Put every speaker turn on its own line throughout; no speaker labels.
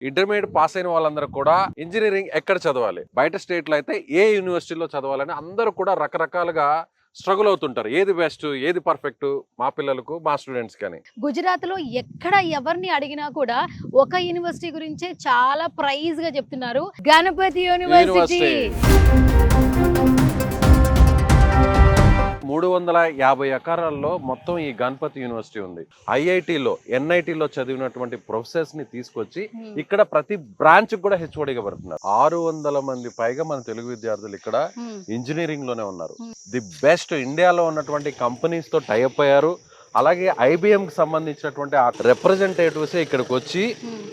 Intermediate pass అయిన వాళ్ళందరూ కూడా ఇంజనీరింగ్ ఎక్కడ చదవాలి, బయట స్టేట్లో అయితే ఏ యూనివర్సిటీలో చదవాలని అందరూ కూడా రకరకాలుగా స్ట్రగుల్ అవుతుంటారు. ఏది బెస్ట్, ఏది పర్ఫెక్ట్ మా పిల్లలకు, మా స్టూడెంట్స్ కానీ.
గుజరాత్ లో ఎక్కడ ఎవరిని అడిగినా కూడా ఒక యూనివర్సిటీ గురించే చాలా ప్రైజ్ గా చెప్తున్నారు, గణపతి యూనివర్సిటీ.
350 ఎకరాల్లో మొత్తం ఈ గణపతి యూనివర్సిటీ ఉంది. ఐఐటిలో, ఎన్ఐటిలో చదివినటువంటి ప్రొఫెసర్స్ ని తీసుకొచ్చి ఇక్కడ ప్రతి బ్రాంచ్ కూడా హెచ్ఓడిగా పెడుతున్నారు. 600 మంది పైగా మన తెలుగు విద్యార్థులు ఇక్కడ ఇంజనీరింగ్ లోనే ఉన్నారు. ది బెస్ట్ ఇండియాలో ఉన్నటువంటి కంపెనీస్ తో టైఅప్ అయ్యారు. అలాగే IBM కి సంబంధించినటువంటి ఆ రిప్రజెంటేటివ్స్ ఇక్కడికి వచ్చి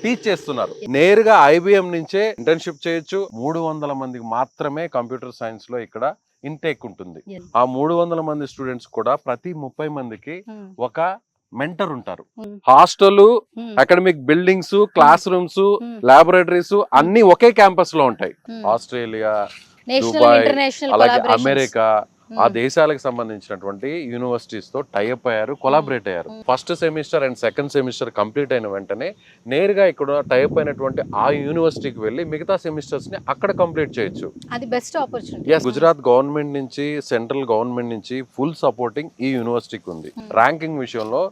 టీచ్ చేస్తున్నారు. నేరుగా IBM నుంచే ఇంటర్న్షిప్ చేయొచ్చు. 300 మందికి మాత్రమే కంప్యూటర్ సైన్స్ లో ఇక్కడ ఇంటేక్ ఉంటుంది. ఆ 300 మంది స్టూడెంట్స్ కూడా ప్రతి 30 మందికి ఒక మెంటర్ ఉంటారు. Hostel, academic buildings, class rooms, laboratories అన్ని ఒకే క్యాంపస్ లో ఉంటాయి. ఆస్ట్రేలియా, దుబాయ్, అలాగే అమెరికా, ఆ దేశాలకు సంబంధించినటువంటి యూనివర్సిటీస్ తో టైఅప్ అయ్యారు, కొలాబరేట్ అయ్యారు. First semester and second semester complete అయిన వెంటనే నేరుగా ఇక్కడ టైఅప్ అయినటువంటి ఆ యూనివర్సిటీకి వెళ్ళి మిగతా సెమిస్టర్స్ ని అక్కడ కంప్లీట్ చేయొచ్చు.
అది బెస్ట్ ఆపర్చునిటీ.
గుజరాత్ గవర్నమెంట్ నుంచి, సెంట్రల్ గవర్నమెంట్ నుంచి ఫుల్ సపోర్టింగ్ ఈ యూనివర్సిటీకి ఉంది. ర్యాంకింగ్ విషయంలో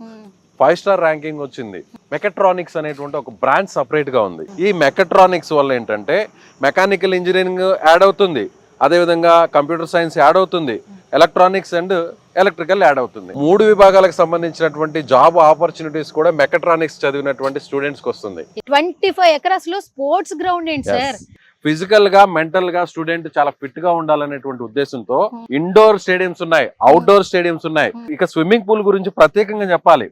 5 స్టార్ ర్యాంకింగ్ వచ్చింది. మెకాట్రానిక్స్ అనేటువంటి ఒక బ్రాంచ్ సపరేట్ గా ఉంది. ఈ మెకాట్రానిక్స్ వల్ల ఏంటంటే మెకానికల్ ఇంజనీరింగ్ యాడ్ అవుతుంది, అదేవిధంగా కంప్యూటర్ సైన్స్ యాడ్ అవుతుంది, ఎలక్ట్రానిక్స్ అండ్ ఎలక్ట్రికల్ యాడ్ అవుతుంది. 3 విభాగాలకు సంబంధించినటువంటి జాబ్ ఆపర్చునిటీస్ కూడా మెకాట్రానిక్స్ చదివినటువంటి స్టూడెంట్స్ కి వస్తుంది.
25 ఎకరాస్ లో స్పోర్ట్స్ గ్రౌండ్ ఏంటి సార్?
ఫిజికల్ గా, మెంటల్ గా స్టూడెంట్ చాలా ఫిట్ గా ఉండాలనేటువంటి ఉద్దేశంతో ఇండోర్ స్టేడియంస్ ఉన్నాయి, అవుట్డోర్ స్టేడియంస్ ఉన్నాయి. ఇక స్విమ్మింగ్ పూల్ గురించి ప్రత్యేకంగా చెప్పాలి.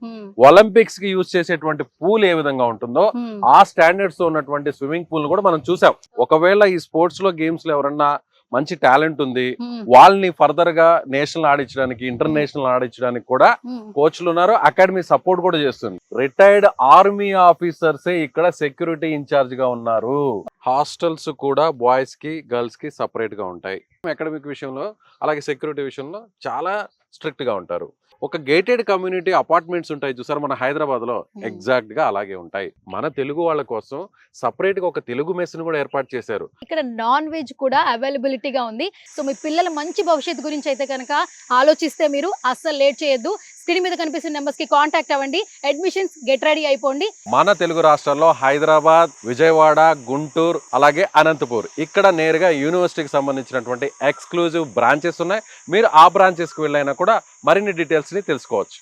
ఒలింపిక్స్ కి యూజ్ చేసేటువంటి పూల్ ఏ విధంగా ఉంటుందో ఆ స్టాండర్డ్స్ తో ఉన్నటువంటి స్విమ్మింగ్ పూల్ కూడా మనం చూసాం. ఒకవేళ ఈ స్పోర్ట్స్ లో, గేమ్స్ లో ఎవరన్నా మంచి టాలెంట్ ఉంది, వాళ్ళని ఫర్దర్ గా నేషనల్ ఆడించడానికి, ఇంటర్నేషనల్ ఆడించడానికి కూడా కోచ్లు ఉన్నారు. అకాడమీ సపోర్ట్ కూడా చేస్తుంది. రిటైర్డ్ ఆర్మీ ఆఫీసర్సే ఇక్కడ సెక్యూరిటీ ఇన్ఛార్జ్ గా ఉన్నారు. హాస్టల్స్ కూడా బాయ్స్ కి, గర్ల్స్ కి సపరేట్ గా ఉంటాయి. అకాడమిక్ విషయంలో, అలాగే సెక్యూరిటీ విషయంలో చాలా స్ట్రిక్ట్ గా ఉంటారు. ఒక గేటెడ్ కమ్యూనిటీ అపార్ట్మెంట్స్ ఉంటాయి చూసారు మన హైదరాబాద్ లో, ఎగ్జాక్ట్ గా అలాగే ఉంటాయి. మన తెలుగు వాళ్ళ కోసం సపరేట్ గా ఒక తెలుగు మెస్ ని కూడా ఏర్పాటు చేశారు.
ఇక్కడ నాన్ వెజ్ కూడా అవైలబిలిటీగా ఉంది. సో మీ పిల్లల మంచి భవిష్యత్తు గురించి అయితే కనుక ఆలోచిస్తే మీరు అస్సలు లేట్ చేయొద్దు. స్క్రీన్ మీద కనిపిస్తున్న నెంబర్స్ కి కాంటాక్ట్ అవ్వండి. అడ్మిషన్స్ గెట్ రెడీ అయిపోండి.
మన తెలుగు రాష్ట్రాల్లో హైదరాబాద్, విజయవాడ, గుంటూరు, అలాగే అనంతపూర్ ఇక్కడ నేరుగా యూనివర్సిటీకి సంబంధించినటువంటి ఎక్స్క్లూజివ్ బ్రాంచెస్ ఉన్నాయి. మీరు ఆ బ్రాంచెస్ కి వెళ్ళైనా కూడా మరిన్ని డీటెయిల్స్ ని తెలుసుకోవచ్చు.